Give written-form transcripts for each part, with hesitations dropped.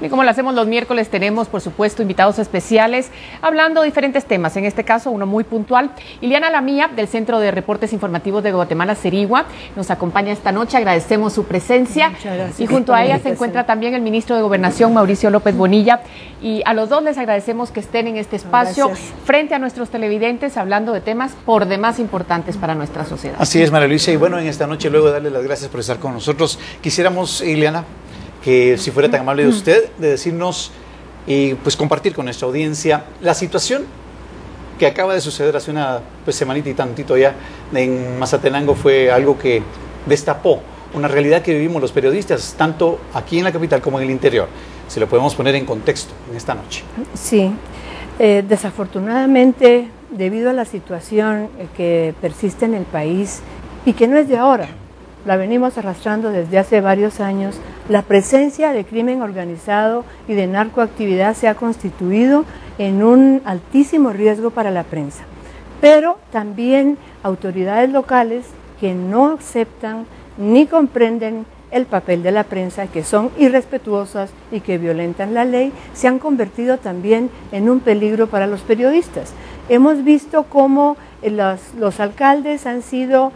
Y como lo hacemos los miércoles, tenemos, por supuesto, invitados especiales hablando de diferentes temas. En este caso, uno muy puntual. Ileana Lamilla, del Centro de Reportes Informativos de Guatemala, Cerigua, nos acompaña esta noche. Agradecemos su presencia. Muchas gracias. Y junto a ella se encuentra también el ministro de Gobernación, Mauricio López Bonilla. Y a los dos les agradecemos que estén en este espacio frente a nuestros televidentes hablando de temas por demás importantes para nuestra sociedad. Así es, María Luisa. Y bueno, en esta noche, luego de darle las gracias por estar con nosotros, quisiéramos, Ileana, que si fuera tan amable de usted, de decirnos y pues compartir con nuestra audiencia la situación que acaba de suceder hace una semanita y tantito ya en Mazatenango. Fue algo que destapó una realidad que vivimos los periodistas, tanto aquí en la capital como en el interior. Si lo podemos poner en contexto en esta noche. Sí, desafortunadamente, debido a la situación que persiste en el país y que no es de ahora, la venimos arrastrando desde hace varios años, la presencia de crimen organizado y de narcoactividad se ha constituido en un altísimo riesgo para la prensa. Pero también autoridades locales que no aceptan ni comprenden el papel de la prensa, que son irrespetuosas y que violentan la ley, se han convertido también en un peligro para los periodistas. Hemos visto cómo los alcaldes han sido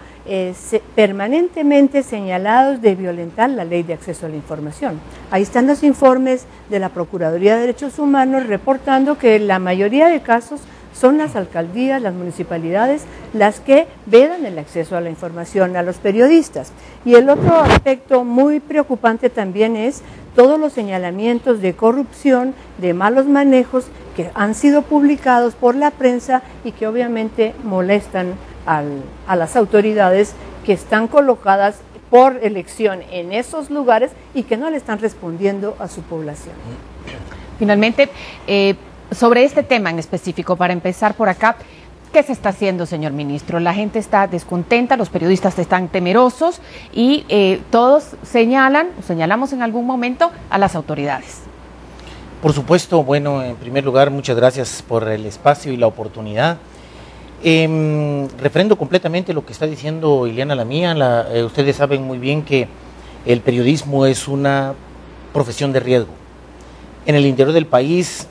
permanentemente señalados de violentar la ley de acceso a la información. Ahí están los informes de la Procuraduría de Derechos Humanos reportando que la mayoría de casos son las alcaldías, las municipalidades, las que vedan el acceso a la información a los periodistas. Y el otro aspecto muy preocupante también es todos los señalamientos de corrupción, de malos manejos que han sido publicados por la prensa y que obviamente molestan a las autoridades que están colocadas por elección en esos lugares y que no le están respondiendo a su población. Finalmente, sobre este tema en específico, para empezar por acá, ¿qué se está haciendo, señor ministro? La gente está descontenta, los periodistas están temerosos y todos señalamos en algún momento a las autoridades. Por supuesto, bueno, en primer lugar, muchas gracias por el espacio y la oportunidad. Refrendo completamente lo que está diciendo Ileana Lamilla. Ustedes saben muy bien que el periodismo es una profesión de riesgo. En el interior del país,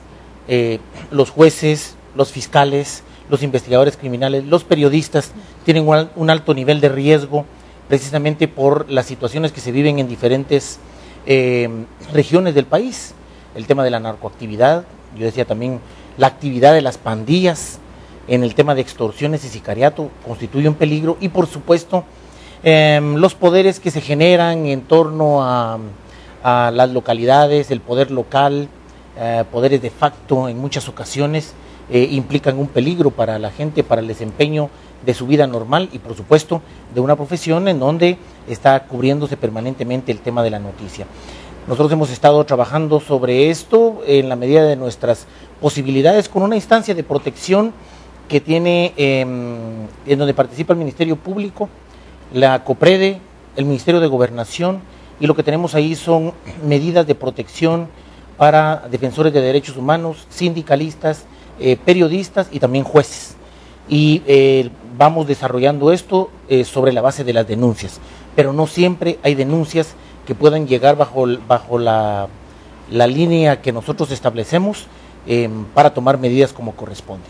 los jueces, los fiscales, los investigadores criminales, los periodistas tienen un alto nivel de riesgo precisamente por las situaciones que se viven en diferentes regiones del país. El tema de la narcoactividad, yo decía también la actividad de las pandillas, en el tema de extorsiones y sicariato constituye un peligro, y por supuesto los poderes que se generan en torno a las localidades, el poder local, poderes de facto en muchas ocasiones implican un peligro para la gente, para el desempeño de su vida normal y por supuesto de una profesión en donde está cubriéndose permanentemente el tema de la noticia. Nosotros hemos estado trabajando sobre esto en la medida de nuestras posibilidades con una instancia de protección que tiene, en donde participa el Ministerio Público, la COPREDE, el Ministerio de Gobernación, y lo que tenemos ahí son medidas de protección para defensores de derechos humanos, sindicalistas, periodistas y también jueces. Y vamos desarrollando esto sobre la base de las denuncias, pero no siempre hay denuncias que puedan llegar bajo la línea que nosotros establecemos para tomar medidas como corresponde.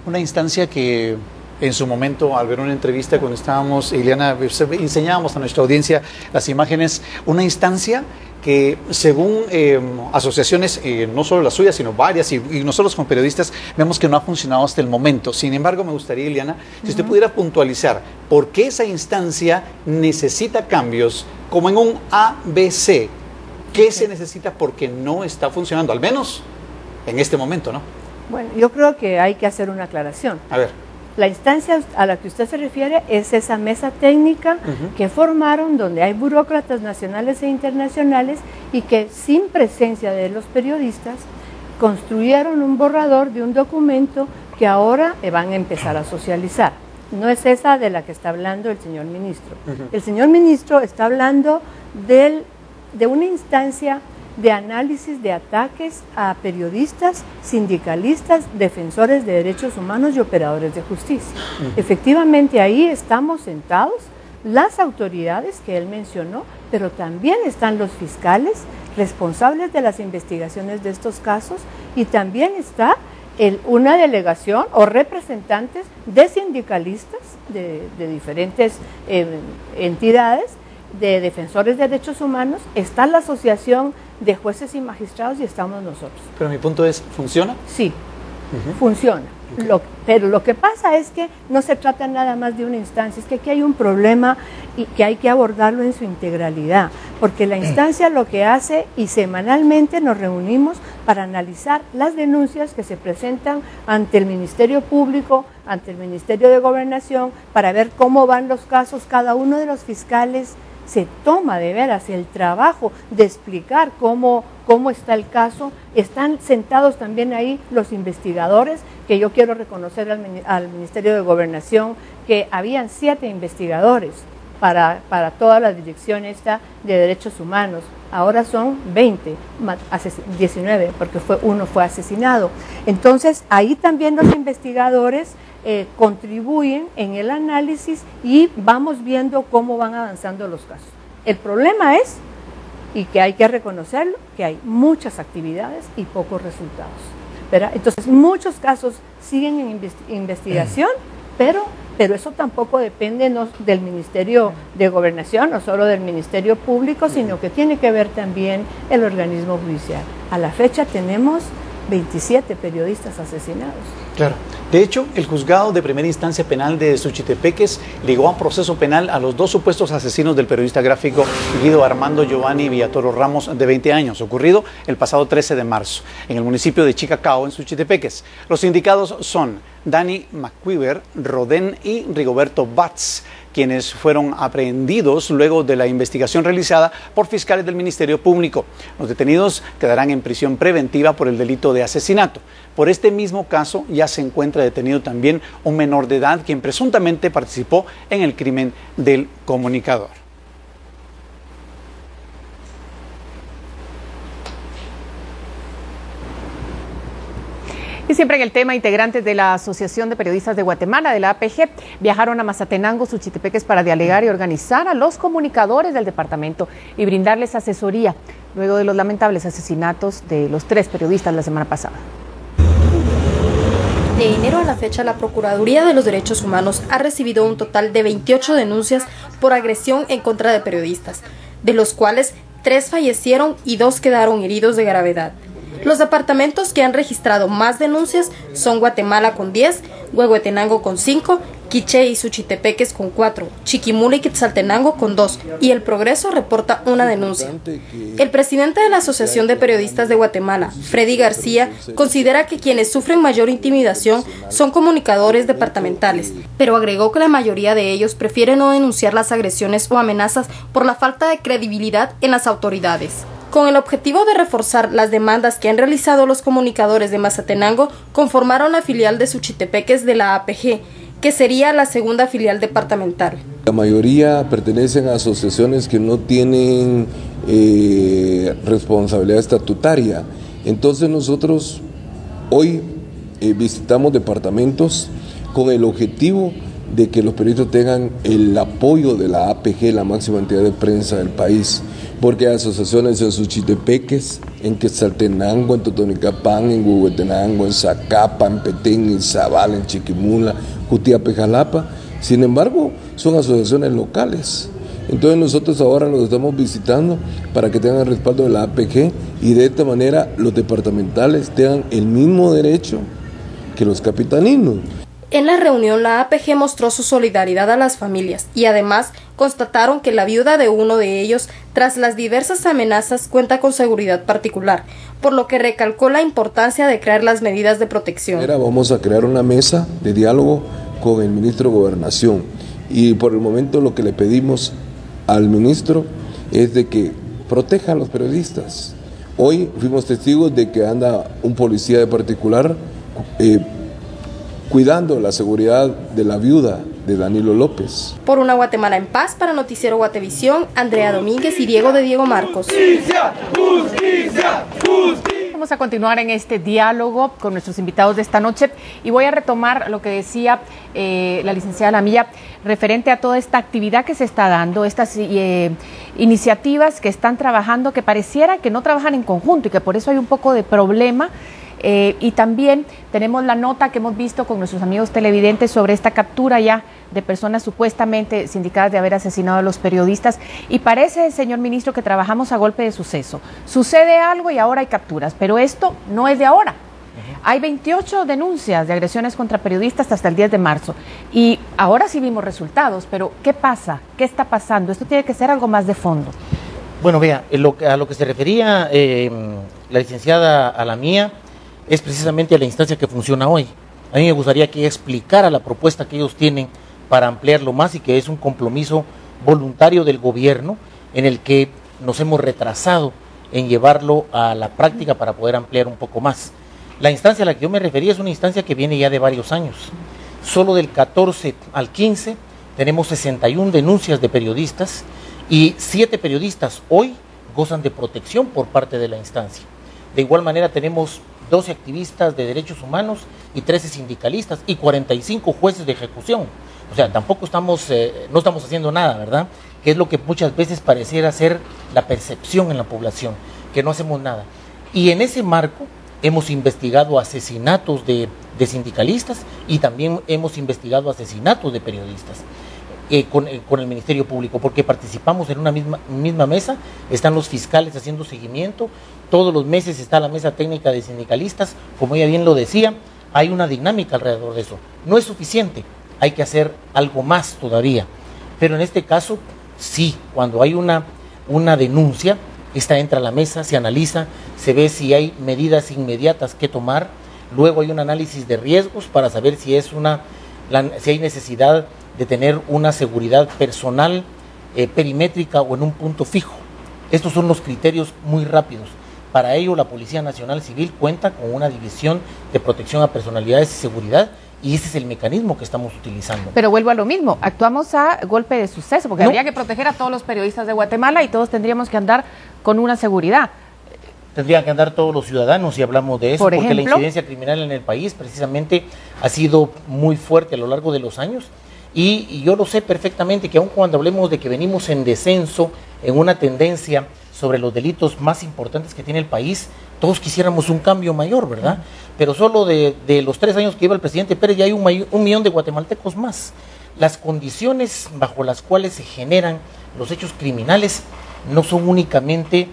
Una instancia que en su momento, al ver una entrevista cuando estábamos, Ileana, enseñábamos a nuestra audiencia las imágenes, una instancia que según asociaciones, no solo las suyas, sino varias, y nosotros como periodistas vemos que no ha funcionado hasta el momento. Sin embargo, me gustaría, Ileana, si usted pudiera puntualizar por qué esa instancia necesita cambios, como en un ABC. ¿Qué se necesita porque no está funcionando? Al menos en este momento, ¿no? Bueno, yo creo que hay que hacer una aclaración. A ver. La instancia a la que usted se refiere es esa mesa técnica que formaron, donde hay burócratas nacionales e internacionales y que sin presencia de los periodistas construyeron un borrador de un documento que ahora van a empezar a socializar. No es esa de la que está hablando el señor ministro. El señor ministro está hablando de una instancia de análisis de ataques a periodistas, sindicalistas, defensores de derechos humanos y operadores de justicia. Efectivamente, ahí estamos sentados las autoridades que él mencionó, pero también están los fiscales, responsables de las investigaciones de estos casos, y también está una delegación o representantes de sindicalistas de diferentes entidades, de defensores de derechos humanos, está la Asociación de Jueces y Magistrados y estamos nosotros. Pero mi punto es, ¿funciona? Sí, funciona. Okay. Pero lo que pasa es que no se trata nada más de una instancia, es que aquí hay un problema y que hay que abordarlo en su integralidad, porque la instancia lo que hace, y semanalmente nos reunimos para analizar las denuncias que se presentan ante el Ministerio Público, ante el Ministerio de Gobernación, para ver cómo van los casos. Cada uno de los fiscales se toma de veras el trabajo de explicar cómo está el caso. Están sentados también ahí los investigadores, que yo quiero reconocer al Ministerio de Gobernación, que habían 7 investigadores para toda la dirección esta de derechos humanos. Ahora son 20, 19, porque uno fue asesinado. Entonces, ahí también los investigadores contribuyen en el análisis y vamos viendo cómo van avanzando los casos. El problema es, y que hay que reconocerlo, que hay muchas actividades y pocos resultados, ¿verdad? Entonces, muchos casos siguen en investigación, pero eso tampoco depende del Ministerio de Gobernación, no solo del Ministerio Público, sino que tiene que ver también el organismo judicial. A la fecha tenemos 27 periodistas asesinados. Claro. De hecho, el juzgado de primera instancia penal de Suchitepeques ligó a proceso penal a los 2 supuestos asesinos del periodista gráfico Guido Armando Giovanni Villatoro Ramos, de 20 años, ocurrido el pasado 13 de marzo, en el municipio de Chicacao, en Suchitepeques. Los indicados son Dani McQuiver, Rodén y Rigoberto Batz, quienes fueron aprehendidos luego de la investigación realizada por fiscales del Ministerio Público. Los detenidos quedarán en prisión preventiva por el delito de asesinato. Por este mismo caso ya se encuentra detenido también un menor de edad quien presuntamente participó en el crimen del comunicador. Y siempre en el tema, integrantes de la Asociación de Periodistas de Guatemala, de la APG, viajaron a Mazatenango, Suchitepeques, para dialogar y organizar a los comunicadores del departamento y brindarles asesoría luego de los lamentables asesinatos de los 3 periodistas la semana pasada. De enero a la fecha, la Procuraduría de los Derechos Humanos ha recibido un total de 28 denuncias por agresión en contra de periodistas, de los cuales 3 fallecieron y 2 quedaron heridos de gravedad. Los departamentos que han registrado más denuncias son Guatemala con 10, Huehuetenango con 5, Quiché y Suchitepeques con 4, Chiquimula y Quetzaltenango con 2, y El Progreso reporta una denuncia. El presidente de la Asociación de Periodistas de Guatemala, Freddy García, considera que quienes sufren mayor intimidación son comunicadores departamentales, pero agregó que la mayoría de ellos prefieren no denunciar las agresiones o amenazas por la falta de credibilidad en las autoridades. Con el objetivo de reforzar las demandas que han realizado los comunicadores de Mazatenango, conformaron la filial de Suchitepeques de la APG, que sería la segunda filial departamental. La mayoría pertenecen a asociaciones que no tienen responsabilidad estatutaria. Entonces nosotros hoy visitamos departamentos con el objetivo de que los periodistas tengan el apoyo de la APG, la máxima entidad de prensa del país, porque hay asociaciones en Suchitepeques, en Quetzaltenango, en Totonicapán, en Huehuetenango, en Zacapa, en Petén, en Zabal, en Chiquimula, Jutiape, Jalapa. Sin embargo, son asociaciones locales. Entonces nosotros ahora los estamos visitando para que tengan el respaldo de la APG y de esta manera los departamentales tengan el mismo derecho que los capitalinos. En la reunión, la APG mostró su solidaridad a las familias y además constataron que la viuda de uno de ellos, tras las diversas amenazas, cuenta con seguridad particular, por lo que recalcó la importancia de crear las medidas de protección. Vamos a crear una mesa de diálogo con el ministro de Gobernación y por el momento lo que le pedimos al ministro es de que proteja a los periodistas. Hoy fuimos testigos de que anda un policía de particular cuidando la seguridad de la viuda de Danilo López. Por una Guatemala en paz, para Noticiero Guatevisión, Andrea Domínguez y Diego de Diego Marcos. ¡Justicia! ¡Justicia! ¡Justicia! vamos a continuar en este diálogo con nuestros invitados de esta noche y voy a retomar lo que decía la licenciada Lamilla referente a toda esta actividad que se está dando, estas iniciativas que están trabajando, que pareciera que no trabajan en conjunto y que por eso hay un poco de problema. Y también tenemos la nota que hemos visto con nuestros amigos televidentes sobre esta captura ya de personas supuestamente sindicadas de haber asesinado a los periodistas. Y parece, señor ministro, que trabajamos a golpe de suceso. Sucede algo y ahora hay capturas, pero esto no es de ahora. Hay 28 denuncias de agresiones contra periodistas hasta el 10 de marzo. Y ahora sí vimos resultados, pero ¿qué pasa? ¿Qué está pasando? Esto tiene que ser algo más de fondo. Bueno, vea, a lo que se refería la licenciada Alamía, es precisamente a la instancia que funciona hoy. A mí me gustaría que ella explicara la propuesta que ellos tienen para ampliarlo más y que es un compromiso voluntario del gobierno en el que nos hemos retrasado en llevarlo a la práctica para poder ampliar un poco más. La instancia a la que yo me refería es una instancia que viene ya de varios años. Solo del 14 al 15 tenemos 61 denuncias de periodistas y 7 periodistas hoy gozan de protección por parte de la instancia. De igual manera tenemos 12 activistas de derechos humanos y 13 sindicalistas y 45 jueces de ejecución. O sea, tampoco no estamos haciendo nada, ¿verdad? Que es lo que muchas veces pareciera ser la percepción en la población, que no hacemos nada. Y en ese marco hemos investigado asesinatos de sindicalistas y también hemos investigado asesinatos de periodistas. Con el Ministerio Público, porque participamos en una misma mesa, están los fiscales haciendo seguimiento, todos los meses está la mesa técnica de sindicalistas, como ella bien lo decía, hay una dinámica alrededor de eso. No es suficiente, hay que hacer algo más todavía, pero en este caso, sí, cuando hay una denuncia, esta entra a la mesa, se analiza, se ve si hay medidas inmediatas que tomar, luego hay un análisis de riesgos para saber si hay necesidad de tener una seguridad personal perimétrica o en un punto fijo. Estos son los criterios muy rápidos. Para ello, la Policía Nacional Civil cuenta con una división de protección a personalidades y seguridad y ese es el mecanismo que estamos utilizando. Pero vuelvo a lo mismo, actuamos a golpe de suceso, porque habría que proteger a todos los periodistas de Guatemala y todos tendríamos que andar con una seguridad. Tendrían que andar todos los ciudadanos si hablamos de eso, porque la incidencia criminal en el país precisamente ha sido muy fuerte a lo largo de los años. Y yo lo sé perfectamente que aun cuando hablemos de que venimos en descenso, en una tendencia sobre los delitos más importantes que tiene el país, todos quisiéramos un cambio mayor, ¿verdad? Pero solo de los 3 años que lleva el presidente Pérez ya hay 1.000.000 de guatemaltecos más. Las condiciones bajo las cuales se generan los hechos criminales no son únicamente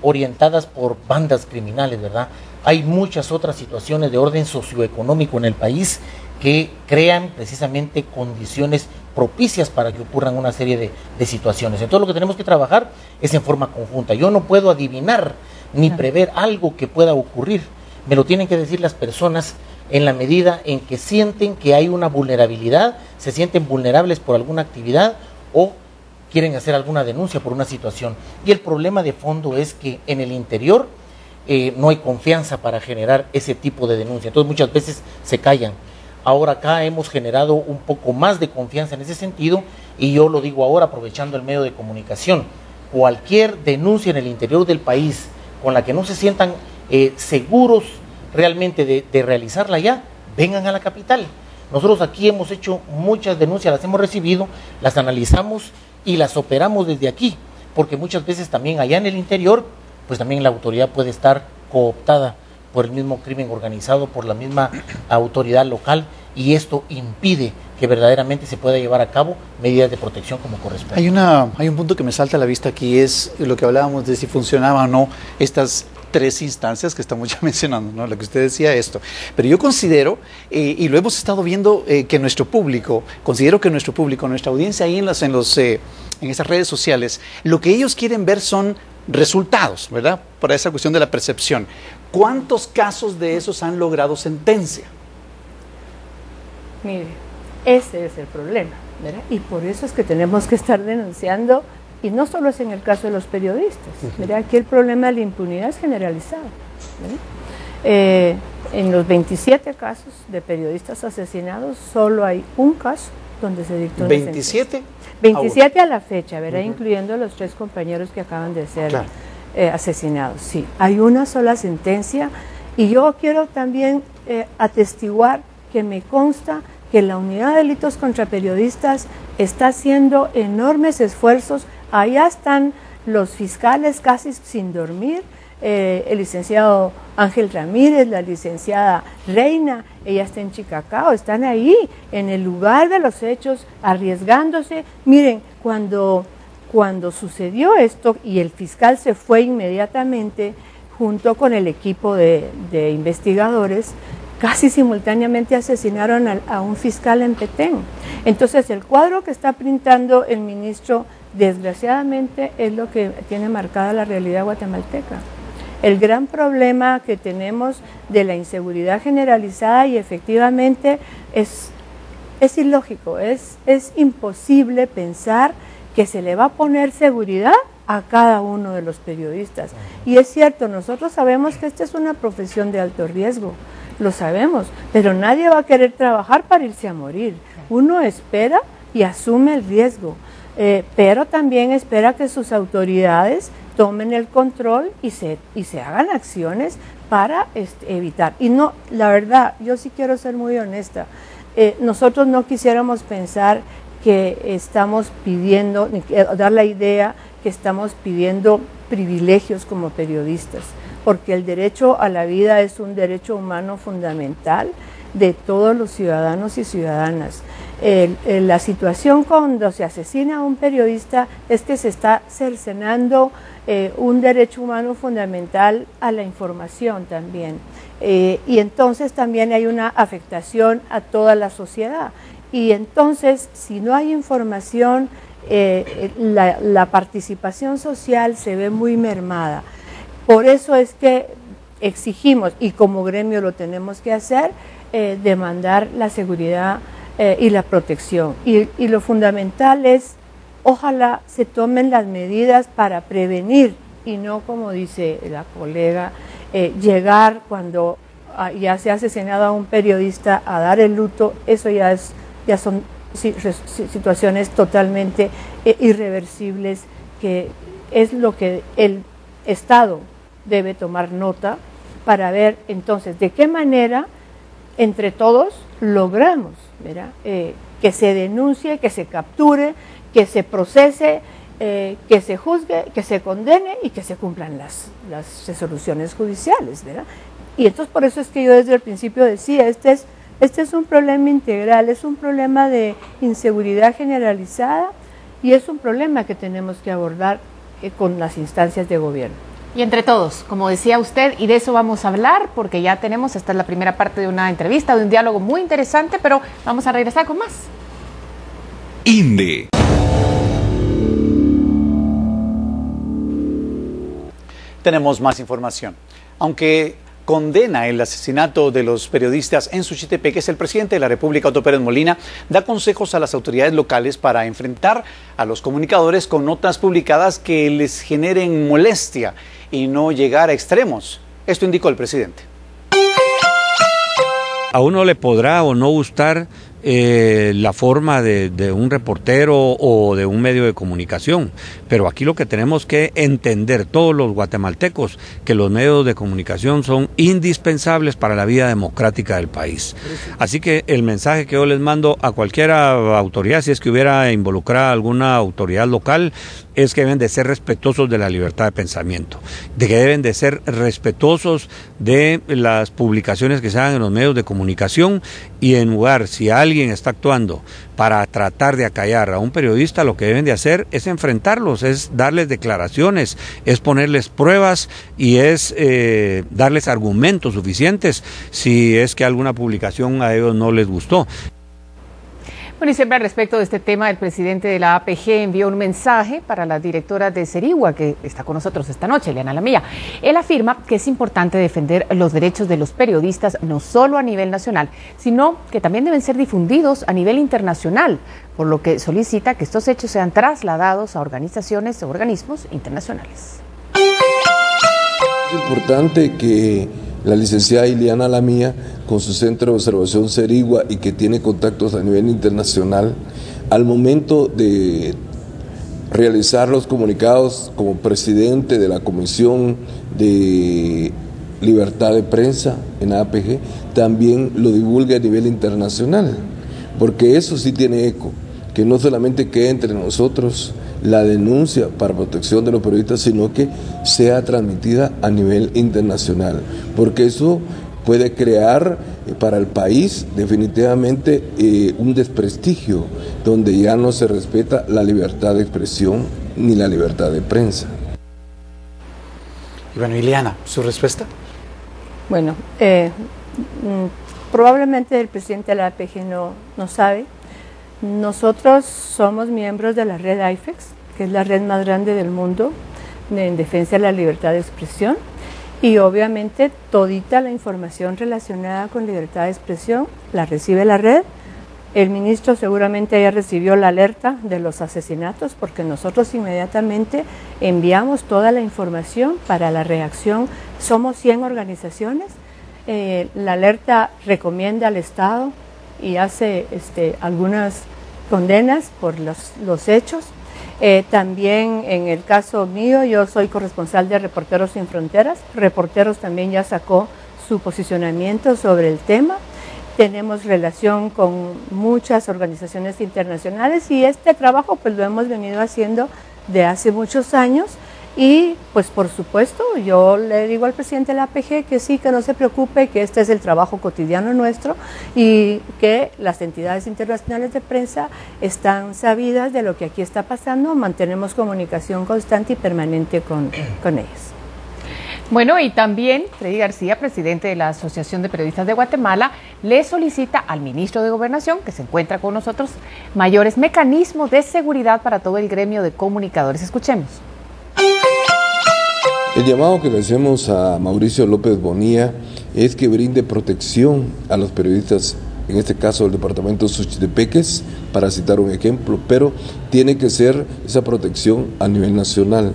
orientadas por bandas criminales, ¿verdad? Hay muchas otras situaciones de orden socioeconómico en el país que crean precisamente condiciones propicias para que ocurran una serie de situaciones. Entonces lo que tenemos que trabajar es en forma conjunta. Yo no puedo adivinar ni prever algo que pueda ocurrir. Me lo tienen que decir las personas en la medida en que sienten que hay una vulnerabilidad, se sienten vulnerables por alguna actividad o quieren hacer alguna denuncia por una situación. Y el problema de fondo es que en el interior no hay confianza para generar ese tipo de denuncia. Entonces muchas veces se callan. Ahora acá hemos generado un poco más de confianza en ese sentido y yo lo digo ahora aprovechando el medio de comunicación. Cualquier denuncia en el interior del país con la que no se sientan seguros realmente de realizarla ya, vengan a la capital. Nosotros aquí hemos hecho muchas denuncias, las hemos recibido, las analizamos y las operamos desde aquí, porque muchas veces también allá en el interior, pues también la autoridad puede estar cooptada por el mismo crimen organizado, por la misma autoridad local, y esto impide que verdaderamente se pueda llevar a cabo medidas de protección como corresponde. Hay un punto que me salta a la vista aquí, es lo que hablábamos de si funcionaban o no estas 3 instancias que estamos ya mencionando, ¿no? Lo que usted decía esto. Pero yo considero, y lo hemos estado viendo, que nuestro público, nuestra audiencia ahí en esas redes sociales, lo que ellos quieren ver son resultados, ¿verdad? Para esa cuestión de la percepción. ¿Cuántos casos de esos han logrado sentencia? Mire, ese es el problema, ¿verdad? Y por eso es que tenemos que estar denunciando, y no solo es en el caso de los periodistas, ¿verdad? Aquí el problema de la impunidad es generalizado, ¿verdad? En los 27 casos de periodistas asesinados, solo hay un caso donde se dictó una sentencia. 27 27 a la fecha, ¿verdad? Incluyendo los 3 compañeros que acaban de ser asesinados. Sí, hay una sola sentencia y yo quiero también atestiguar que me consta que la Unidad de Delitos contra Periodistas está haciendo enormes esfuerzos. Allá están los fiscales casi sin dormir, el licenciado Ángel Ramírez, la licenciada Reina, ella está en Chicacao, están ahí en el lugar de los hechos arriesgándose. Miren, cuando sucedió esto y el fiscal se fue inmediatamente junto con el equipo de investigadores, casi simultáneamente asesinaron a un fiscal en Petén. Entonces el cuadro que está pintando el ministro, desgraciadamente, es lo que tiene marcada la realidad guatemalteca. El gran problema que tenemos de la inseguridad generalizada, y efectivamente es ilógico, es imposible pensar que se le va a poner seguridad a cada uno de los periodistas. Y es cierto, nosotros sabemos que esta es una profesión de alto riesgo, lo sabemos, pero nadie va a querer trabajar para irse a morir. Uno espera y asume el riesgo, pero también espera que sus autoridades tomen el control y se hagan acciones para evitar. Y no, la verdad, yo sí quiero ser muy honesta, nosotros no quisiéramos pensar que estamos pidiendo, ni dar la idea que estamos pidiendo privilegios como periodistas, porque el derecho a la vida es un derecho humano fundamental de todos los ciudadanos y ciudadanas. La situación cuando se asesina a un periodista es que se está cercenando un derecho humano fundamental a la información también. Y entonces también hay una afectación a toda la sociedad. Y entonces, si no hay información, la participación social se ve muy mermada. Por eso es que exigimos, y como gremio lo tenemos que hacer, demandar la seguridad y la protección. Y lo fundamental es, ojalá se tomen las medidas para prevenir, y no, como dice la colega, llegar cuando ya se ha asesinado a un periodista a dar el luto. Eso ya son situaciones totalmente irreversibles, que es lo que el Estado debe tomar nota para ver entonces de qué manera entre todos logramos, ¿verdad? Que se denuncie, que se capture, que se procese, que se juzgue, que se condene y que se cumplan las resoluciones judiciales, ¿verdad? Y entonces por eso es que yo desde el principio decía, este es un problema integral, es un problema de inseguridad generalizada y es un problema que tenemos que abordar con las instancias de gobierno. Y entre todos, como decía usted, y de eso vamos a hablar, porque ya tenemos, esta es la primera parte de una entrevista, de un diálogo muy interesante, pero vamos a regresar con más. INDE. Tenemos más información. Aunque condena el asesinato de los periodistas en Suchitepeques, el presidente de la República, Otto Pérez Molina, da consejos a las autoridades locales para enfrentar a los comunicadores con notas publicadas que les generen molestia y no llegar a extremos. Esto indicó el presidente. A uno le podrá o no gustar la forma de un reportero o de un medio de comunicación, pero aquí lo que tenemos que entender todos los guatemaltecos, que los medios de comunicación son indispensables para la vida democrática del país. Así que el mensaje que yo les mando a cualquier autoridad, si es que hubiera involucrado a alguna autoridad local, es que deben de ser respetuosos de la libertad de pensamiento, de que deben de ser respetuosos de las publicaciones que se hagan en los medios de comunicación, y en lugar, si alguien está actuando para tratar de acallar a un periodista, lo que deben de hacer es enfrentarlos, es darles declaraciones, es ponerles pruebas y es darles argumentos suficientes si es que alguna publicación a ellos no les gustó. Bueno, y siempre al respecto de este tema, el presidente de la APG envió un mensaje para la directora de Cerigua, que está con nosotros esta noche, Ileana Lamilla. Él afirma que es importante defender los derechos de los periodistas, no solo a nivel nacional, sino que también deben ser difundidos a nivel internacional, por lo que solicita que estos hechos sean trasladados a organizaciones o organismos internacionales. Es importante que la licenciada Ileana Lamilla, con su centro de observación Cerigua y que tiene contactos a nivel internacional, al momento de realizar los comunicados como presidente de la Comisión de Libertad de Prensa en APG, también lo divulgue a nivel internacional, porque eso sí tiene eco, que no solamente quede entre nosotros la denuncia para protección de los periodistas, sino que sea transmitida a nivel internacional, porque eso puede crear para el país definitivamente un desprestigio, donde ya no se respeta la libertad de expresión ni la libertad de prensa. Y bueno, Ileana, ¿su respuesta? Bueno, probablemente el presidente de la APG no sabe. Nosotros somos miembros de la red IFEX, que es la red más grande del mundo en defensa de la libertad de expresión, y obviamente todita la información relacionada con libertad de expresión la recibe la red. El ministro seguramente ya recibió la alerta de los asesinatos, porque nosotros inmediatamente enviamos toda la información para la reacción. Somos 100 organizaciones. La alerta recomienda al Estado y hace algunas condenas por los hechos. También en el caso mío, yo soy corresponsal de Reporteros Sin Fronteras. Reporteros también ya sacó su posicionamiento sobre el tema. Tenemos relación con muchas organizaciones internacionales y este trabajo pues lo hemos venido haciendo de hace muchos años. Y pues por supuesto yo le digo al presidente de la APG que sí, que no se preocupe, que este es el trabajo cotidiano nuestro y que las entidades internacionales de prensa están sabidas de lo que aquí está pasando. Mantenemos comunicación constante y permanente con ellas. Bueno, y también Freddy García, presidente de la Asociación de Periodistas de Guatemala, le solicita al ministro de Gobernación, que se encuentra con nosotros, mayores mecanismos de seguridad para todo el gremio de comunicadores. Escuchemos. El llamado que le hacemos a Mauricio López Bonilla es que brinde protección a los periodistas, en este caso del departamento Suchitepeques, para citar un ejemplo, pero tiene que ser esa protección a nivel nacional.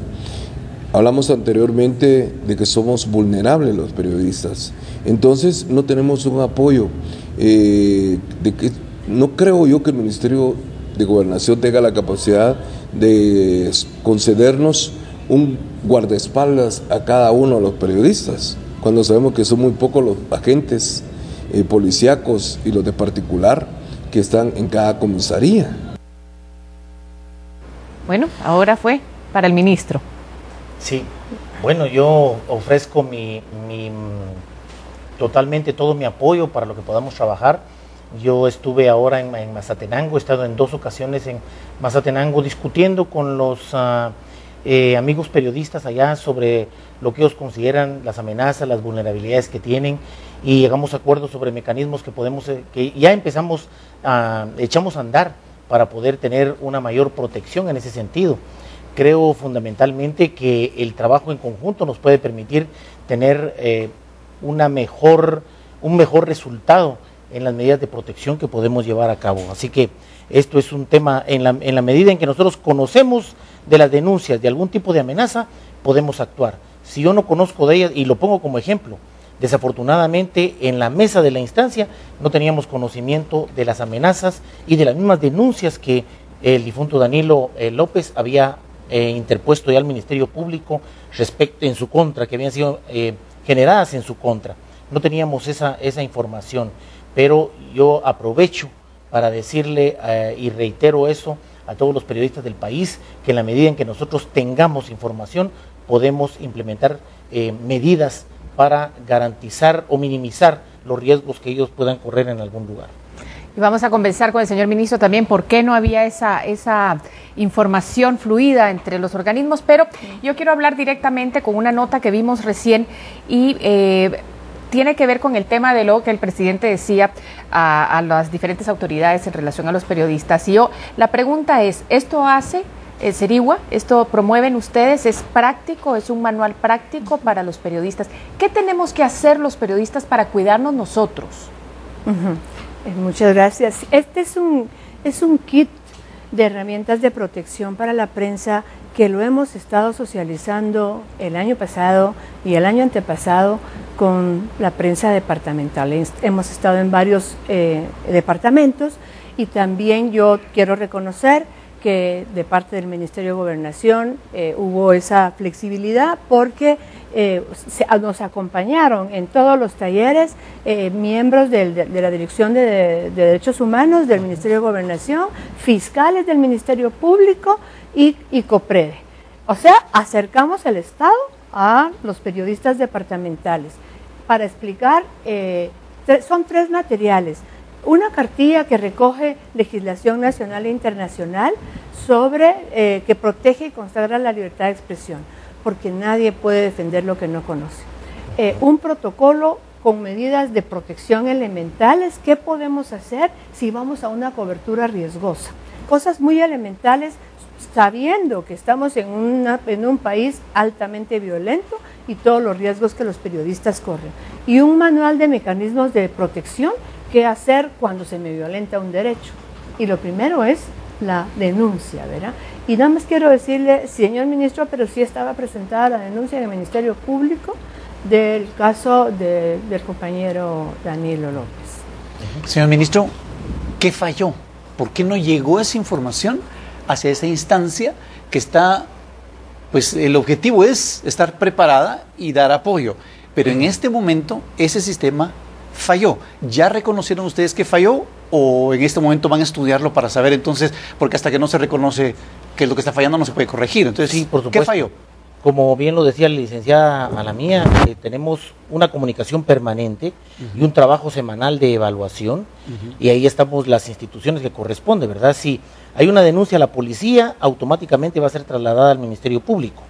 Hablamos anteriormente de que somos vulnerables los periodistas, entonces no tenemos un apoyo, no creo yo que el Ministerio de Gobernación tenga la capacidad de concedernos un guardaespaldas a cada uno de los periodistas, cuando sabemos que son muy pocos los agentes policíacos y los de particular que están en cada comisaría. Bueno, ahora fue para el ministro. Sí, bueno, yo ofrezco totalmente todo mi apoyo para lo que podamos trabajar. Yo estuve ahora en Mazatenango, he estado en 2 ocasiones en Mazatenango discutiendo con los amigos periodistas allá sobre lo que ellos consideran las amenazas, las vulnerabilidades que tienen, y llegamos a acuerdos sobre mecanismos que ya echamos a andar para poder tener una mayor protección en ese sentido. Creo fundamentalmente que el trabajo en conjunto nos puede permitir tener un mejor resultado en las medidas de protección que podemos llevar a cabo. Así que esto es un tema, en la medida en que nosotros conocemos de las denuncias de algún tipo de amenaza, podemos actuar. Si yo no conozco de ellas, y lo pongo como ejemplo, desafortunadamente en la mesa de la instancia no teníamos conocimiento de las amenazas y de las mismas denuncias que el difunto Danilo López había interpuesto ya al Ministerio Público respecto en su contra, que habían sido generadas en su contra. No teníamos esa información, pero yo aprovecho para decirle y reitero eso a todos los periodistas del país, que en la medida en que nosotros tengamos información podemos implementar medidas para garantizar o minimizar los riesgos que ellos puedan correr en algún lugar. Y vamos a conversar con el señor ministro también por qué no había esa información fluida entre los organismos, pero yo quiero hablar directamente con una nota que vimos recién y tiene que ver con el tema de lo que el presidente decía a las diferentes autoridades en relación a los periodistas. Y la pregunta es, ¿esto hace Serigua? ¿Esto promueven ustedes? ¿Es práctico? ¿Es un manual práctico para los periodistas? ¿Qué tenemos que hacer los periodistas para cuidarnos nosotros? Muchas gracias. Este es un kit de herramientas de protección para la prensa que lo hemos estado socializando el año pasado y el año antepasado con la prensa departamental. Hemos estado en varios departamentos y también yo quiero reconocer que de parte del Ministerio de Gobernación hubo esa flexibilidad porque nos acompañaron en todos los talleres miembros de la Dirección de Derechos Humanos del Ministerio de Gobernación, fiscales del Ministerio Público y COPREDE. O sea, acercamos el Estado a los periodistas departamentales para explicar, son 3 materiales. Una cartilla que recoge legislación nacional e internacional sobre que protege y consagra la libertad de expresión, porque nadie puede defender lo que no conoce. Un protocolo con medidas de protección elementales, ¿qué podemos hacer si vamos a una cobertura riesgosa? Cosas muy elementales, sabiendo que estamos en un país altamente violento y todos los riesgos que los periodistas corren. Y un manual de mecanismos de protección, qué hacer cuando se me violenta un derecho. Y lo primero es la denuncia, ¿verdad? Y nada más quiero decirle, señor ministro, pero sí estaba presentada la denuncia en el Ministerio Público del caso del compañero Danilo López. Señor ministro, ¿qué falló? ¿Por qué no llegó esa información hacia esa instancia que está, pues el objetivo es estar preparada y dar apoyo? Pero en este momento ese sistema falló. ¿Ya reconocieron ustedes que falló o en este momento van a estudiarlo para saber entonces, porque hasta que no se reconoce que lo que está fallando no se puede corregir? Entonces, sí, por supuesto. ¿Qué falló? Como bien lo decía la licenciada Alamía, tenemos una comunicación permanente y un trabajo semanal de evaluación, y ahí estamos las instituciones que corresponde, ¿verdad? Si hay una denuncia a la policía, automáticamente va a ser trasladada al Ministerio Público.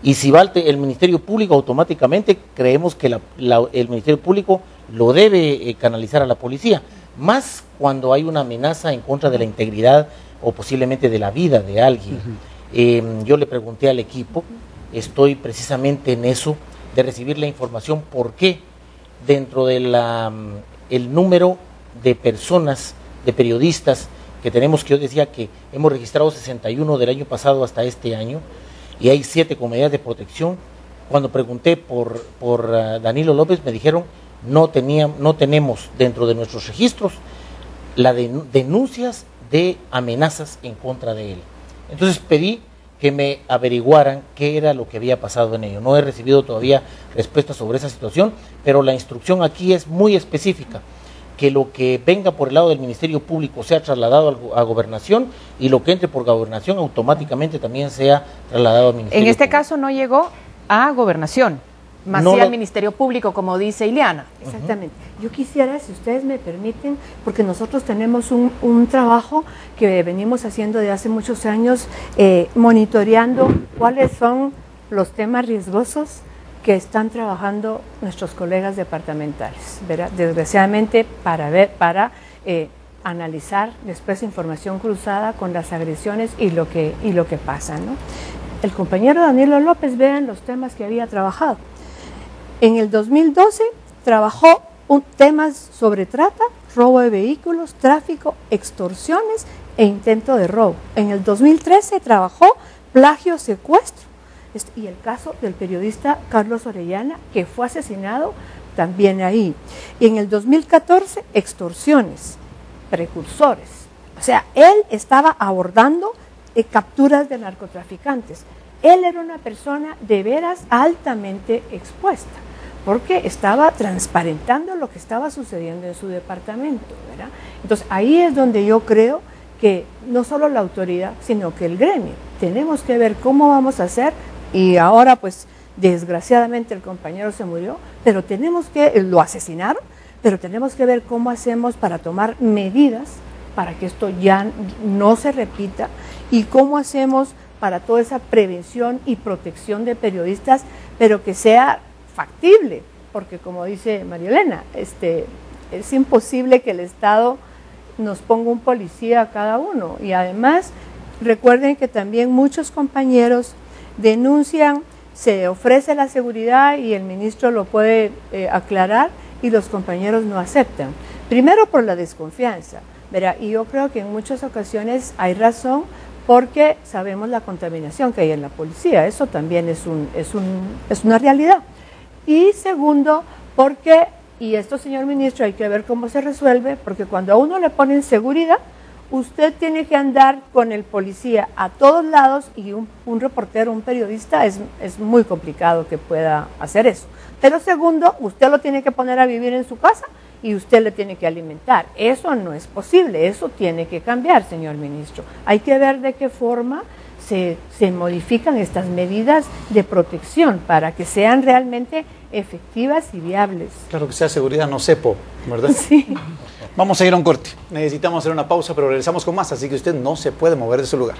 Y si va el Ministerio Público, automáticamente creemos que el Ministerio Público lo debe canalizar a la policía, más cuando hay una amenaza en contra de la integridad o posiblemente de la vida de alguien. Yo le pregunté al equipo, estoy precisamente en eso, de recibir la información, por qué dentro de el número de personas, de periodistas que tenemos, que yo decía que hemos registrado 61 del año pasado hasta este año, y hay 7 con medidas de protección. Cuando pregunté por Danilo López, me dijeron no tenemos dentro de nuestros registros denuncias de amenazas en contra de él. Entonces pedí que me averiguaran qué era lo que había pasado en ello. No he recibido todavía respuesta sobre esa situación, pero la instrucción aquí es muy específica, que lo que venga por el lado del Ministerio Público sea trasladado a Gobernación, y lo que entre por Gobernación automáticamente también sea trasladado al Ministerio En este Público. caso no llegó a Gobernación, más No sí lo- al Ministerio Público, como dice Ileana. Exactamente. Yo quisiera, si ustedes me permiten, porque nosotros tenemos un trabajo que venimos haciendo de hace muchos años, monitoreando cuáles son los temas riesgosos que están trabajando nuestros colegas departamentales, ¿verdad? Desgraciadamente, para analizar después información cruzada con las agresiones y lo que pasa, ¿no? El compañero Danilo López, vean los temas que había trabajado. En el 2012 trabajó temas sobre trata, robo de vehículos, tráfico, extorsiones e intento de robo. En el 2013 trabajó plagio, secuestro, y el caso del periodista Carlos Orellana, que fue asesinado también ahí. Y en el 2014, extorsiones, precursores. O sea, él estaba abordando capturas de narcotraficantes. Él era una persona de veras altamente expuesta, porque estaba transparentando lo que estaba sucediendo en su departamento, ¿verdad? Entonces ahí es donde yo creo que no solo la autoridad, sino que el gremio, tenemos que ver cómo vamos a hacer, y ahora pues desgraciadamente el compañero se murió, pero lo asesinaron, pero tenemos que ver cómo hacemos para tomar medidas para que esto ya no se repita, y cómo hacemos para toda esa prevención y protección de periodistas, pero que sea factible, porque como dice María Elena, es imposible que el Estado nos ponga un policía a cada uno. Y además, recuerden que también muchos compañeros denuncian, se ofrece la seguridad y el ministro lo puede aclarar, y los compañeros no aceptan. Primero por la desconfianza, ¿verdad? Y yo creo que en muchas ocasiones hay razón, porque sabemos la contaminación que hay en la policía. Eso también es una realidad. Y segundo, porque, y esto, señor ministro, hay que ver cómo se resuelve, porque cuando a uno le ponen seguridad, usted tiene que andar con el policía a todos lados y un reportero, un periodista, es muy complicado que pueda hacer eso. Pero segundo, usted lo tiene que poner a vivir en su casa y usted le tiene que alimentar. Eso no es posible, eso tiene que cambiar, señor ministro. Hay que ver de qué forma se modifican estas medidas de protección para que sean realmente efectivas y viables. Claro que sea seguridad, no cepo, ¿verdad? Sí. Vamos a ir a un corte. Necesitamos hacer una pausa, pero regresamos con más, así que usted no se puede mover de su lugar.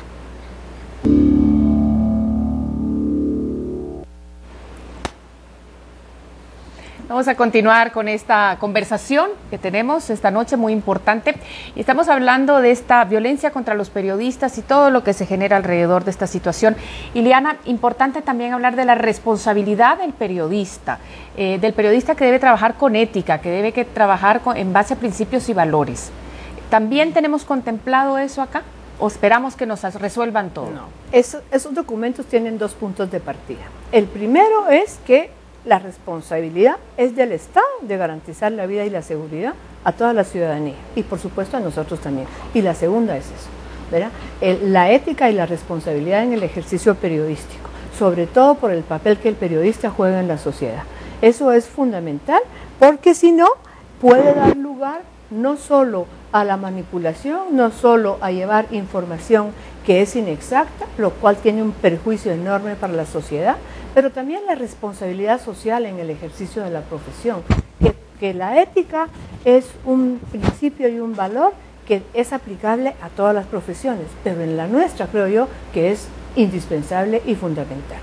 Vamos a continuar con esta conversación que tenemos esta noche muy importante y estamos hablando de esta violencia contra los periodistas y todo lo que se genera alrededor de esta situación. Ileana, importante también hablar de la responsabilidad del periodista que debe trabajar con ética, que debe trabajar en base a principios y valores. ¿También tenemos contemplado eso acá o esperamos que nos resuelvan todo? No, esos documentos tienen dos puntos de partida. El primero es que la responsabilidad es del Estado de garantizar la vida y la seguridad a toda la ciudadanía y por supuesto a nosotros también. Y la segunda es eso, ¿verdad? La ética y la responsabilidad en el ejercicio periodístico, sobre todo por el papel que el periodista juega en la sociedad. Eso es fundamental porque si no puede dar lugar no solo a la manipulación, no solo a llevar información que es inexacta, lo cual tiene un perjuicio enorme para la sociedad, pero también la responsabilidad social en el ejercicio de la profesión, que la ética es un principio y un valor que es aplicable a todas las profesiones, pero en la nuestra creo yo que es indispensable y fundamental.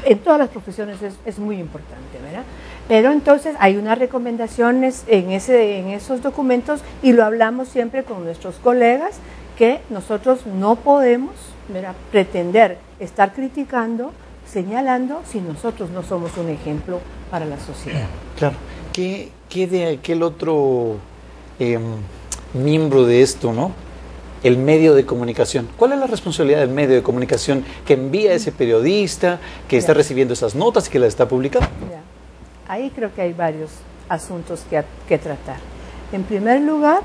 En todas las profesiones es muy importante, ¿verdad? Pero entonces hay unas recomendaciones en esos documentos y lo hablamos siempre con nuestros colegas, que nosotros no podemos, ¿verdad?, pretender estar criticando, señalando, si nosotros no somos un ejemplo para la sociedad. Claro. ¿Qué de aquel otro miembro de esto, ¿no? El medio de comunicación. ¿Cuál es la responsabilidad del medio de comunicación que envía a ese periodista, que está recibiendo esas notas y que las está publicando? Ahí creo que hay varios asuntos que tratar. En primer lugar,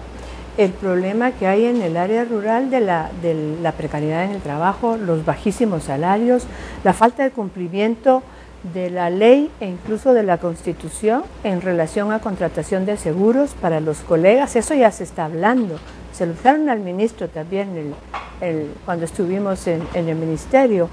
el problema que hay en el área rural de la precariedad en el trabajo, los bajísimos salarios, la falta de cumplimiento de la ley e incluso de la Constitución en relación a contratación de seguros para los colegas. Eso ya se está hablando. Se lo dijeron al ministro también cuando estuvimos en el ministerio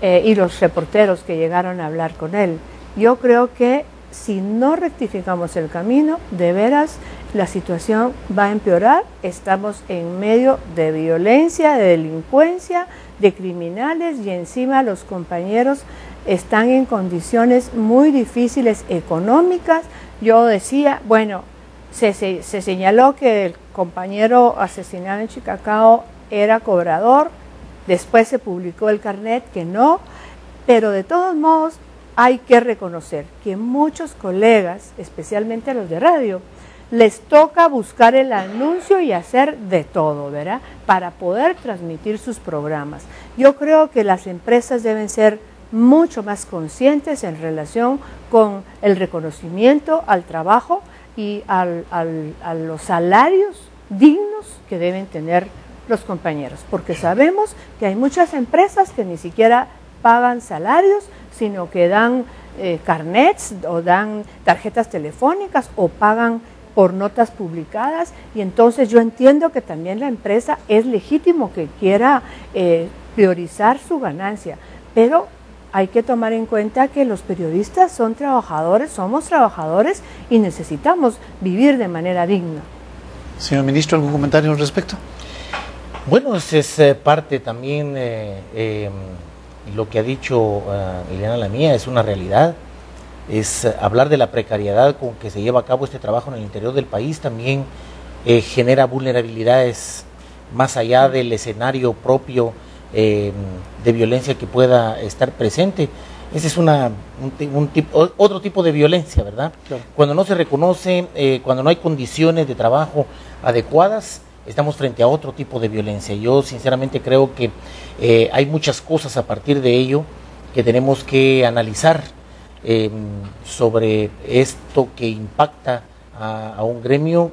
y los reporteros que llegaron a hablar con él. Yo creo que si no rectificamos el camino, de veras la situación va a empeorar. Estamos en medio de violencia, de delincuencia, de criminales y encima los compañeros están en condiciones muy difíciles económicas. Yo decía, bueno, se señaló que el compañero asesinado en Chicacao era cobrador, después se publicó el carnet que no, pero de todos modos hay que reconocer que muchos colegas, especialmente los de radio, les toca buscar el anuncio y hacer de todo, ¿verdad?, para poder transmitir sus programas. Yo creo que las empresas deben ser mucho más conscientes en relación con el reconocimiento al trabajo y a los salarios dignos que deben tener los compañeros, porque sabemos que hay muchas empresas que ni siquiera pagan salarios, sino que dan carnets o dan tarjetas telefónicas o pagan por notas publicadas, y entonces yo entiendo que también la empresa es legítimo que quiera priorizar su ganancia, pero hay que tomar en cuenta que los periodistas son trabajadores, somos trabajadores y necesitamos vivir de manera digna. Señor ministro, ¿algún comentario al respecto? Bueno, es parte también, lo que ha dicho Ileana Lamía es una realidad, es hablar de la precariedad con que se lleva a cabo este trabajo en el interior del país, también genera vulnerabilidades más allá del escenario propio de violencia que pueda estar presente. Ese es otro tipo de violencia, ¿verdad? Claro. Cuando no se reconoce, cuando no hay condiciones de trabajo adecuadas, estamos frente a otro tipo de violencia. Yo sinceramente creo que hay muchas cosas a partir de ello que tenemos que analizar sobre esto que impacta a un gremio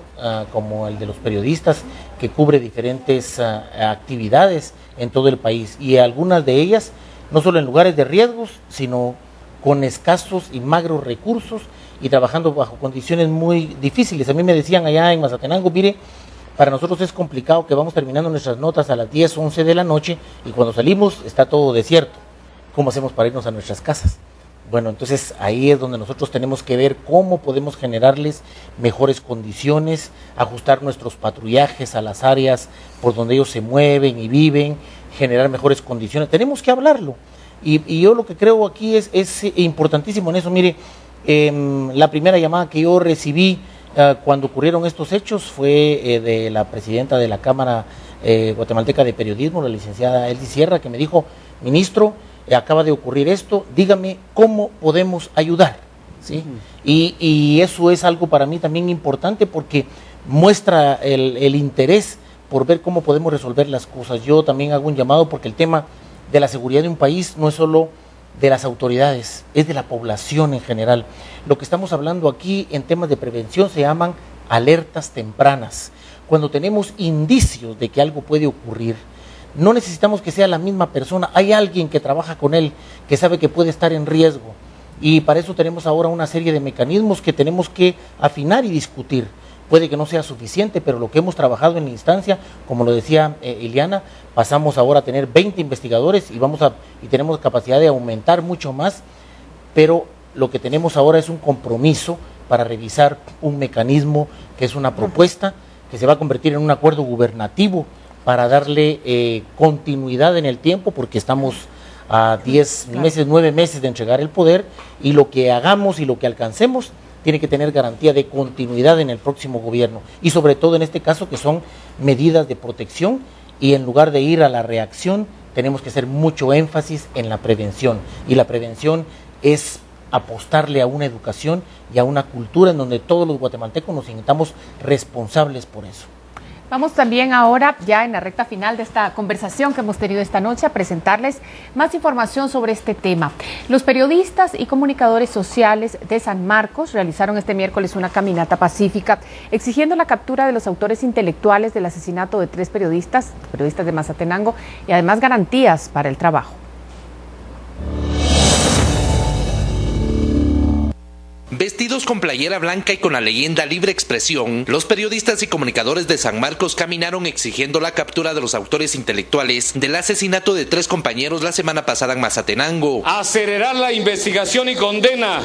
como el de los periodistas, que cubre diferentes actividades en todo el país, y algunas de ellas no solo en lugares de riesgos, sino con escasos y magros recursos y trabajando bajo condiciones muy difíciles. A mí me decían allá en Mazatenango, mire, para nosotros es complicado que vamos terminando nuestras notas a las 10, 11 de la noche y cuando salimos está todo desierto. ¿Cómo hacemos para irnos a nuestras casas? Bueno, entonces ahí es donde nosotros tenemos que ver cómo podemos generarles mejores condiciones, ajustar nuestros patrullajes a las áreas por donde ellos se mueven y viven, generar mejores condiciones. Tenemos que hablarlo. Y yo lo que creo aquí es importantísimo en eso. Mire, la primera llamada que yo recibí cuando ocurrieron estos hechos fue de la presidenta de la Cámara Guatemalteca de Periodismo, la licenciada Elsie Sierra, que me dijo: ministro, acaba de ocurrir esto, dígame cómo podemos ayudar, ¿sí? Y eso es algo para mí también importante porque muestra el interés por ver cómo podemos resolver las cosas. Yo también hago un llamado porque el tema de la seguridad de un país no es solo de las autoridades, es de la población en general. Lo que estamos hablando aquí en temas de prevención se llaman alertas tempranas. Cuando tenemos indicios de que algo puede ocurrir, no necesitamos que sea la misma persona, hay alguien que trabaja con él, que sabe que puede estar en riesgo, y para eso tenemos ahora una serie de mecanismos que tenemos que afinar y discutir. Puede que no sea suficiente, pero lo que hemos trabajado en la instancia, como lo decía Ileana, pasamos ahora a tener 20 investigadores y tenemos capacidad de aumentar mucho más, pero lo que tenemos ahora es un compromiso para revisar un mecanismo que es una propuesta que se va a convertir en un acuerdo gubernativo para darle continuidad en el tiempo, porque estamos a 10 meses, 9 meses de entregar el poder, y lo que hagamos y lo que alcancemos tiene que tener garantía de continuidad en el próximo gobierno, y sobre todo en este caso que son medidas de protección, y en lugar de ir a la reacción tenemos que hacer mucho énfasis en la prevención, y la prevención es apostarle a una educación y a una cultura en donde todos los guatemaltecos nos sintamos responsables por eso. Vamos también ahora, ya en la recta final de esta conversación que hemos tenido esta noche, a presentarles más información sobre este tema. Los periodistas y comunicadores sociales de San Marcos realizaron este miércoles una caminata pacífica exigiendo la captura de los autores intelectuales del asesinato de 3 periodistas de Mazatenango, y además garantías para el trabajo. Vestidos con playera blanca y con la leyenda Libre Expresión, los periodistas y comunicadores de San Marcos caminaron exigiendo la captura de los autores intelectuales del asesinato de 3 compañeros la semana pasada en Mazatenango. Acelerar la investigación y condena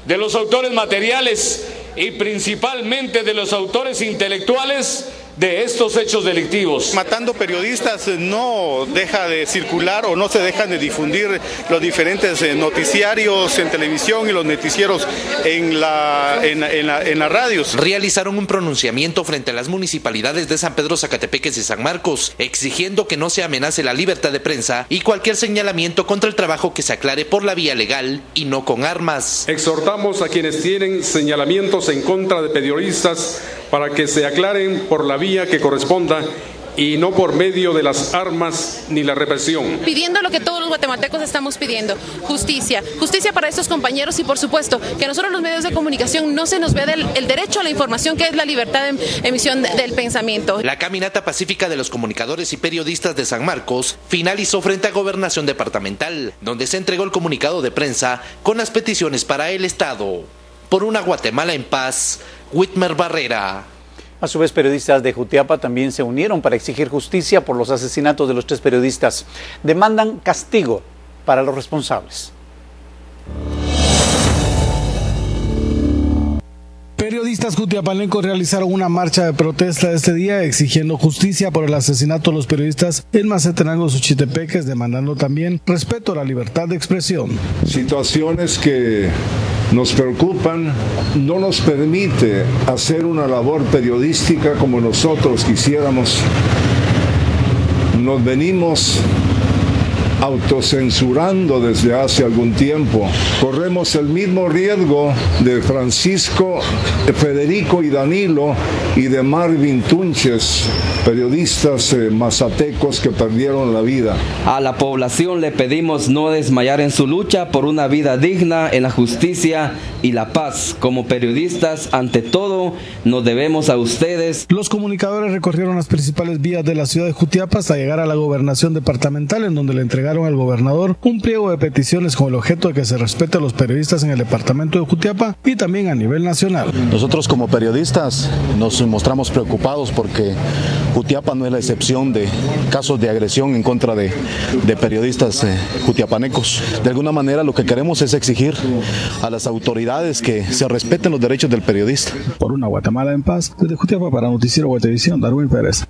de los autores materiales y principalmente de los autores intelectuales de estos hechos delictivos. Matando periodistas no deja de circular o no se dejan de difundir los diferentes noticiarios en televisión y los noticieros en las radios. Realizaron un pronunciamiento frente a las municipalidades de San Pedro Zacatepeques y San Marcos, exigiendo que no se amenace la libertad de prensa y cualquier señalamiento contra el trabajo que se aclare por la vía legal y no con armas. Exhortamos a quienes tienen señalamientos en contra de periodistas para que se aclaren por la vía que corresponda y no por medio de las armas ni la represión. Pidiendo lo que todos los guatemaltecos estamos pidiendo: justicia, justicia para estos compañeros, y por supuesto que a nosotros los medios de comunicación no se nos vea el derecho a la información, que es la libertad de emisión del pensamiento. La caminata pacífica de los comunicadores y periodistas de San Marcos finalizó frente a Gobernación Departamental, donde se entregó el comunicado de prensa con las peticiones para el Estado. Por una Guatemala en paz, Whitmer Barrera. A su vez, periodistas de Jutiapa también se unieron para exigir justicia por los asesinatos de los 3 periodistas. Demandan castigo para los responsables. Periodistas jutiapanecos realizaron una marcha de protesta este día exigiendo justicia por el asesinato de los periodistas en Mazatenango, Suchitepeques, demandando también respeto a la libertad de expresión. Situaciones que nos preocupan, no nos permite hacer una labor periodística como nosotros quisiéramos. Nos venimos autocensurando desde hace algún tiempo. Corremos el mismo riesgo de Francisco, Federico y Danilo y de Marvin Tunches, periodistas mazatecos que perdieron la vida. A la población le pedimos no desmayar en su lucha por una vida digna en la justicia y la paz. Como periodistas, ante todo, nos debemos a ustedes. Los comunicadores recorrieron las principales vías de la ciudad de Jutiapa hasta llegar a la gobernación departamental, en donde le entregaron al gobernador un pliego de peticiones con el objeto de que se respete a los periodistas en el departamento de Jutiapa y también a nivel nacional. Nosotros como periodistas nos mostramos preocupados porque Jutiapa no es la excepción de casos de agresión en contra de periodistas jutiapanecos. De alguna manera lo que queremos es exigir a las autoridades que se respeten los derechos del periodista. Por una Guatemala en paz, desde Jutiapa para Noticiero Guatevisión, Darwin Pérez.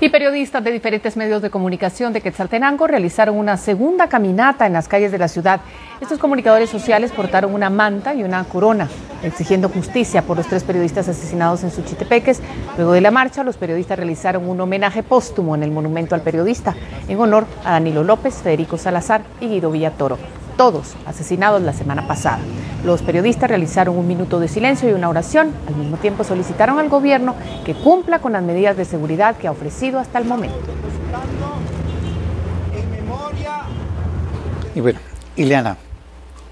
Y periodistas de diferentes medios de comunicación de Quetzaltenango realizaron una segunda caminata en las calles de la ciudad. Estos comunicadores sociales portaron una manta y una corona, exigiendo justicia por los 3 periodistas asesinados en Suchitepeques. Luego de la marcha, los periodistas realizaron un homenaje póstumo en el monumento al periodista, en honor a Danilo López, Federico Salazar y Guido Villatoro, todos asesinados la semana pasada. Los periodistas realizaron un minuto de silencio y una oración. Al mismo tiempo solicitaron al gobierno que cumpla con las medidas de seguridad que ha ofrecido hasta el momento. Y bueno, Ileana,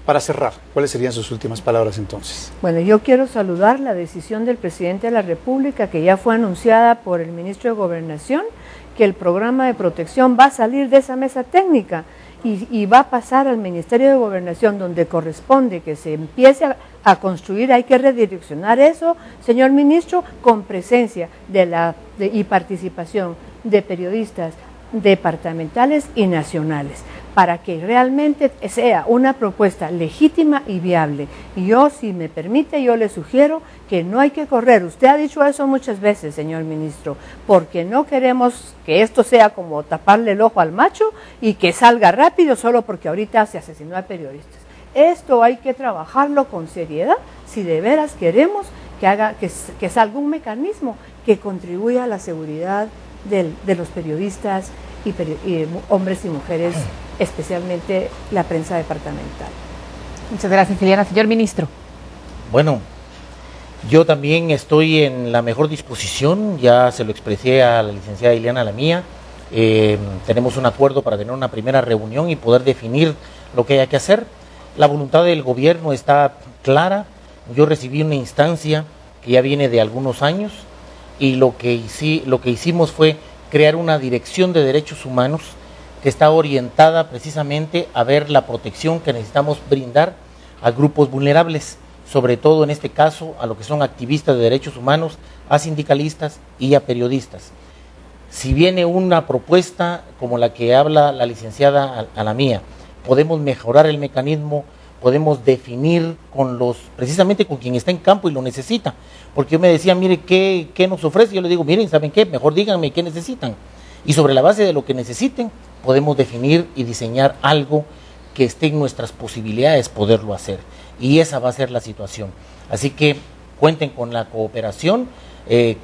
para cerrar, ¿cuáles serían sus últimas palabras entonces? Bueno, yo quiero saludar la decisión del presidente de la República, que ya fue anunciada por el ministro de Gobernación, que el programa de protección va a salir de esa mesa técnica y va a pasar al Ministerio de Gobernación, donde corresponde que se empiece a construir. Hay que redireccionar eso, señor ministro, con presencia y participación de periodistas departamentales y nacionales, para que realmente sea una propuesta legítima y viable. Y yo, si me permite, yo le sugiero que no hay que correr. Usted ha dicho eso muchas veces, señor ministro, porque no queremos que esto sea como taparle el ojo al macho y que salga rápido solo porque ahorita se asesinó a periodistas. Esto hay que trabajarlo con seriedad si de veras queremos que salga un mecanismo que contribuya a la seguridad de los periodistas y hombres y mujeres, especialmente la prensa departamental. Muchas gracias, Ileana. Señor ministro. Bueno, yo también estoy en la mejor disposición, ya se lo expresé a la licenciada Ileana Lamía. Tenemos un acuerdo para tener una primera reunión y poder definir lo que haya que hacer. La voluntad del gobierno está clara. Yo recibí una instancia que ya viene de algunos años y lo que hicimos fue crear una dirección de derechos humanos que está orientada precisamente a ver la protección que necesitamos brindar a grupos vulnerables, sobre todo en este caso a lo que son activistas de derechos humanos, a sindicalistas y a periodistas. Si viene una propuesta como la que habla la licenciada Lamía, podemos mejorar el mecanismo, podemos definir precisamente con quien está en campo y lo necesita. Porque yo me decía, mire, ¿qué nos ofrece? Yo le digo, miren, ¿saben qué? Mejor díganme qué necesitan. Y sobre la base de lo que necesiten, podemos definir y diseñar algo que esté en nuestras posibilidades poderlo hacer. Y esa va a ser la situación. Así que cuenten con la cooperación.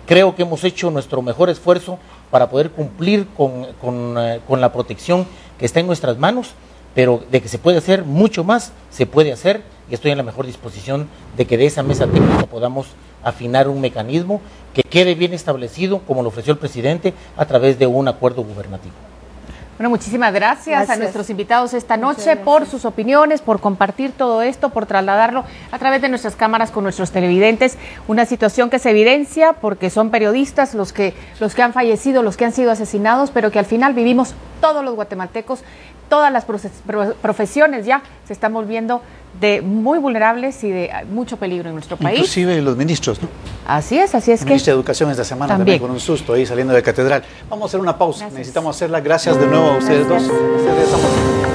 Creo que hemos hecho nuestro mejor esfuerzo para poder cumplir con la protección que está en nuestras manos, pero de que se puede hacer mucho más, se puede hacer, y estoy en la mejor disposición de que de esa mesa técnica podamos afinar un mecanismo que quede bien establecido, como lo ofreció el presidente, a través de un acuerdo gubernativo. Bueno, muchísimas gracias a nuestros invitados esta noche por sus opiniones, por compartir todo esto, por trasladarlo a través de nuestras cámaras con nuestros televidentes. Una situación que se evidencia porque son periodistas los que han fallecido, los que han sido asesinados, pero que al final vivimos todos los guatemaltecos, todas las profesiones ya se están volviendo de muy vulnerables y de mucho peligro en nuestro país. Inclusive los ministros, ¿no? Así es el ministro de Educación esta semana también con un susto ahí saliendo de catedral. Vamos a hacer una pausa, necesitamos hacerla. Gracias de nuevo a ustedes dos. Ustedes somos...